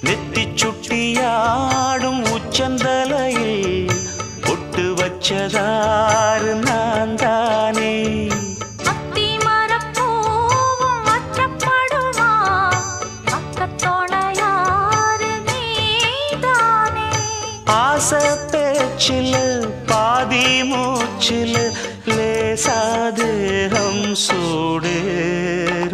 நெத்தி சுட்டியாடும் உச்சந்தலையில் பொட்டு வச்சதாறு நான் தானே. ஆசை பேச்சில் பாதி மூச்சில் லேசாதேகம் சூடேற